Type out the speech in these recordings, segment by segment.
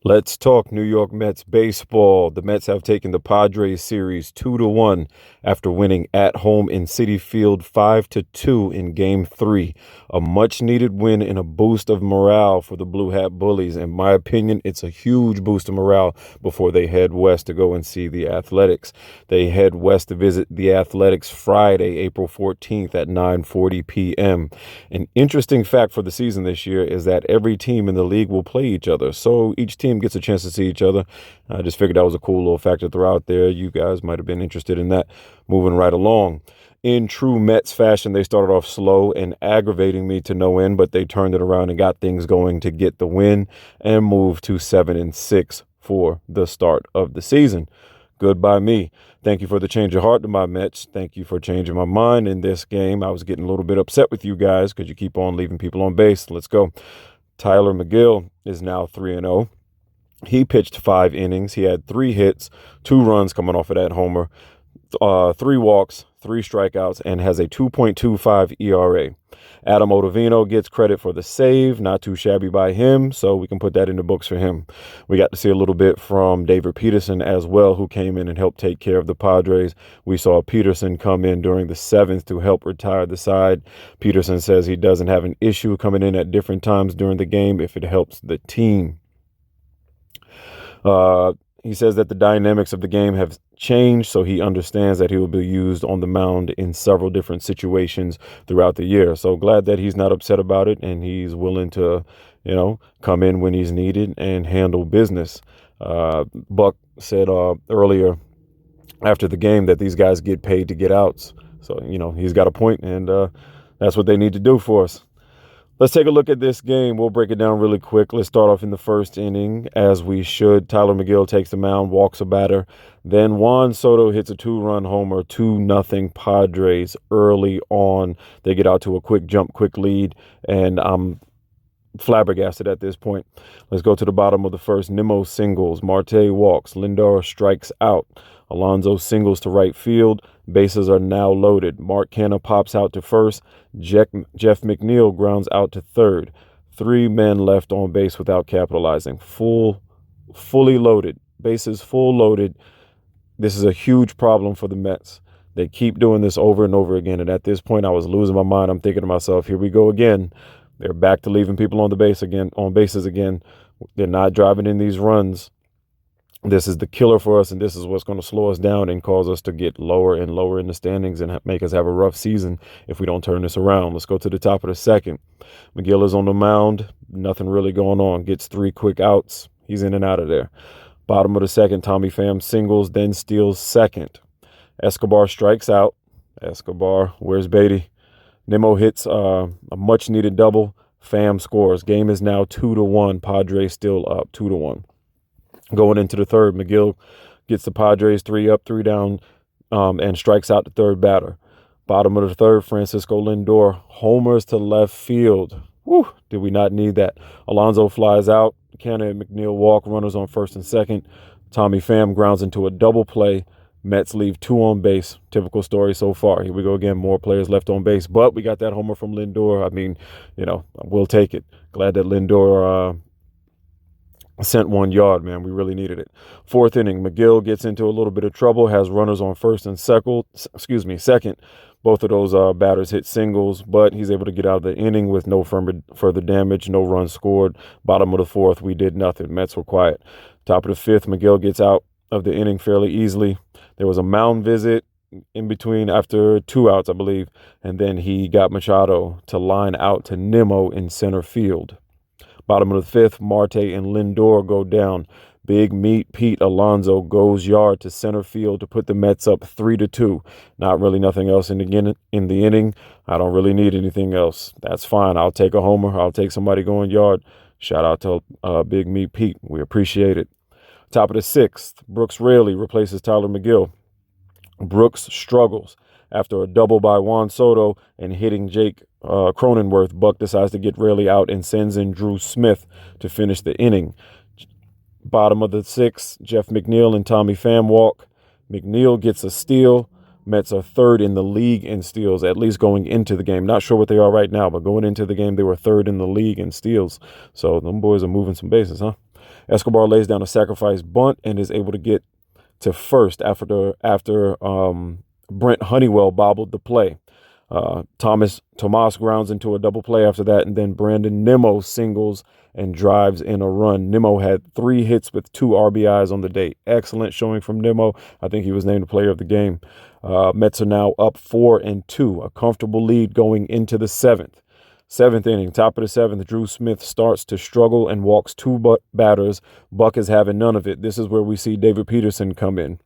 Let's talk New York Mets baseball. The Mets have taken the Padres series 2-1 after winning at home in Citi Field 5-2 in Game 3. A much-needed win and a boost of morale for the Blue Hat Bullies. In my opinion, it's a huge boost of morale before they head west to go and see the Athletics. They head west to visit the Athletics Friday, April 14th at 9:40 p.m. An interesting fact for the season this year is that every team in the league will play each other. So each team gets a chance to see each other. I just figured that was a cool little fact to throw out there. You guys might have been interested in that. Moving right along. In true Mets fashion, they started off slow and aggravating me to no end, but they turned it around and got things going to get the win and moved to 7-6 for the start of the season. Good by me. Thank you for the change of heart to my Mets. Thank you for changing my mind in this game. I was getting a little bit upset with you guys because you keep on leaving people on base. Let's go. Tyler McGill is now 3-0. He pitched 5 innings. He had 3 hits, 2 runs coming off of that homer, 3 walks, 3 strikeouts, and has a 2.25 ERA. Adam Ottavino gets credit for the save. Not too shabby by him, so we can put that in the books for him. We got to see a little bit from David Peterson as well, who came in and helped take care of the Padres. We saw Peterson come in during the 7th to help retire the side. Peterson says he doesn't have an issue coming in at different times during the game if it helps the team. He says that the dynamics of the game have changed, so he understands that he will be used on the mound in several different situations throughout the year. So glad that he's not upset about it and he's willing to, come in when he's needed and handle business. Buck said earlier after the game that these guys get paid to get outs. So, he's got a point, and that's what they need to do for us. Let's take a look at this game. We'll break it down really quick. Let's start off in the first inning, as we should. Tyler McGill takes the mound, walks a batter. Then Juan Soto hits a 2-run homer, 2-0 Padres early on. They get out to a quick jump, quick lead, and I'm flabbergasted at this point. Let's go to the bottom of the first. Nimmo singles. Marte walks. Lindor strikes out. Alonso singles to right field. Bases are now loaded. Mark Canha pops out to first. Jeff McNeil grounds out to third. 3 men left on base without capitalizing. Fully loaded. Bases full loaded. This is a huge problem for the Mets. They keep doing this over and over again. And at this point, I was losing my mind. I'm thinking to myself, here we go again. They're back to leaving people on bases again. They're not driving in these runs. This is the killer for us, and this is what's going to slow us down and cause us to get lower and lower in the standings and make us have a rough season if we don't turn this around. Let's go to the top of the second. McGill is on the mound. Nothing really going on. Gets 3 quick outs. He's in and out of there. Bottom of the second, Tommy Pham singles, then steals second. Escobar strikes out. Escobar, where's Beatty? Nimmo hits a much-needed double. Pham scores. Game is now 2-1. Padres still up 2-1. Going into the third, McGill gets the Padres 3 up, 3 down, and strikes out the third batter. Bottom of the third, Francisco Lindor homers to left field. Whew, did we not need that? Alonso flies out. Canha and McNeil walk. Runners on first and second. Tommy Pham grounds into a double play. Mets leave 2 on base. Typical story so far. Here we go again. More players left on base. But we got that homer from Lindor. I mean, we'll take it. Glad that Lindor sent 1 yard, man. We really needed it. Fourth inning, McGill gets into a little bit of trouble, has runners on first and second. Both of those batters hit singles, but he's able to get out of the inning with no further damage, no runs scored. Bottom of the fourth, we did nothing. Mets were quiet. Top of the fifth, McGill gets out of the inning fairly easily. There was a mound visit in between after 2 outs, I believe, and then he got Machado to line out to Nimmo in center field. Bottom of the fifth, Marte and Lindor go down. Big Meat Pete Alonso goes yard to center field to put the Mets up 3-2. Not really nothing else in the inning. I don't really need anything else. That's fine. I'll take a homer. I'll take somebody going yard. Shout out to Big Meat Pete. We appreciate it. Top of the sixth, Brooks Raley replaces Tyler McGill. Brooks struggles. After a double by Juan Soto and hitting Jake Cronenworth, Buck decides to get Raley out and sends in Drew Smith to finish the inning. Bottom of the sixth, Jeff McNeil and Tommy Pham walk. McNeil gets a steal. Mets are third in the league in steals, at least going into the game. Not sure what they are right now, but going into the game, they were third in the league in steals. So them boys are moving some bases, huh? Escobar lays down a sacrifice bunt and is able to get to first after Brent Honeywell bobbled the play. Tomas grounds into a double play after that, and then Brandon Nimmo singles and drives in a run. Nimmo had 3 hits with 2 RBIs on the day. Excellent showing from Nimmo. I think he was named player of the game. Mets are now up 4-2, a comfortable lead going into the 7th. 7th inning, top of the 7th, Drew Smith starts to struggle and walks 2 batters. Buck is having none of it. This is where we see David Peterson come in.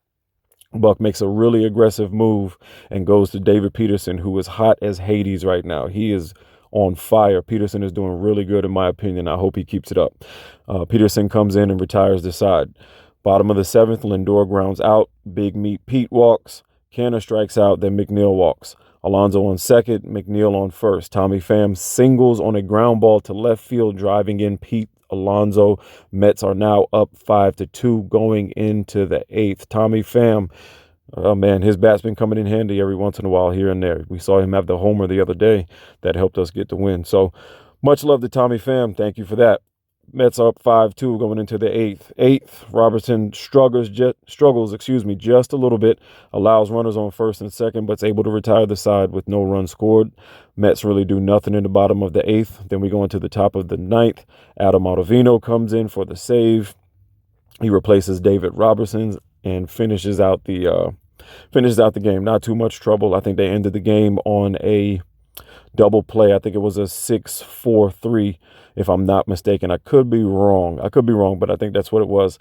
Buck makes a really aggressive move and goes to David Peterson, who is hot as Hades right now. He is on fire. Peterson is doing really good, in my opinion. I hope he keeps it up. Peterson comes in and retires the side. Bottom of the 7th, Lindor grounds out. Big Meat Pete walks. Canner strikes out. Then McNeil walks. Alonso on second, McNeil on first. Tommy Pham singles on a ground ball to left field, driving in Pete Alonso. Mets are now up 5-2 going into the 8th. Tommy Pham, oh man, his bat's been coming in handy every once in a while here and there. We saw him have the homer the other day that helped us get the win. So much love to Tommy Pham. Thank you for that. Mets are up 5-2 going into the 8th. 8th, Robertson struggles just a little bit, allows runners on first and second, but is able to retire the side with no runs scored. Mets really do nothing in the bottom of the 8th. Then we go into the top of the 9th. Adam Ottavino comes in for the save. He replaces David Robertson and finishes out the game. Not too much trouble. I think they ended the game on a double play. I think it was a 6-4-3, if I'm not mistaken. I could be wrong, but I think that's what it was.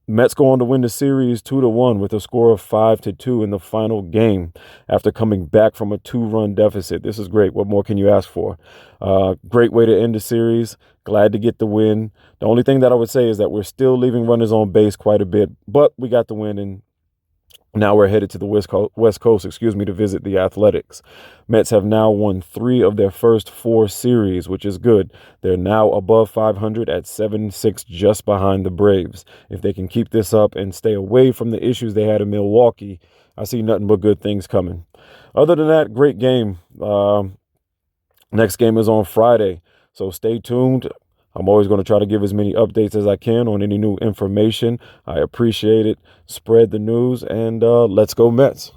Mets go on to win the series 2-1 with a score of 5-2 in the final game after coming back from a 2-run deficit. This is great. What more can you ask for? Great way to end the series. Glad to get the win. The only thing that I would say is that we're still leaving runners on base quite a bit, but we got the win, and now we're headed to the West Coast, to visit the Athletics. Mets have now won 3 of their first 4 series, which is good. They're now above 500 at 7-6, just behind the Braves. If they can keep this up and stay away from the issues they had in Milwaukee, I see nothing but good things coming. Other than that, great game. Next game is on Friday, so stay tuned. I'm always going to try to give as many updates as I can on any new information. I appreciate it. Spread the news, and let's go Mets.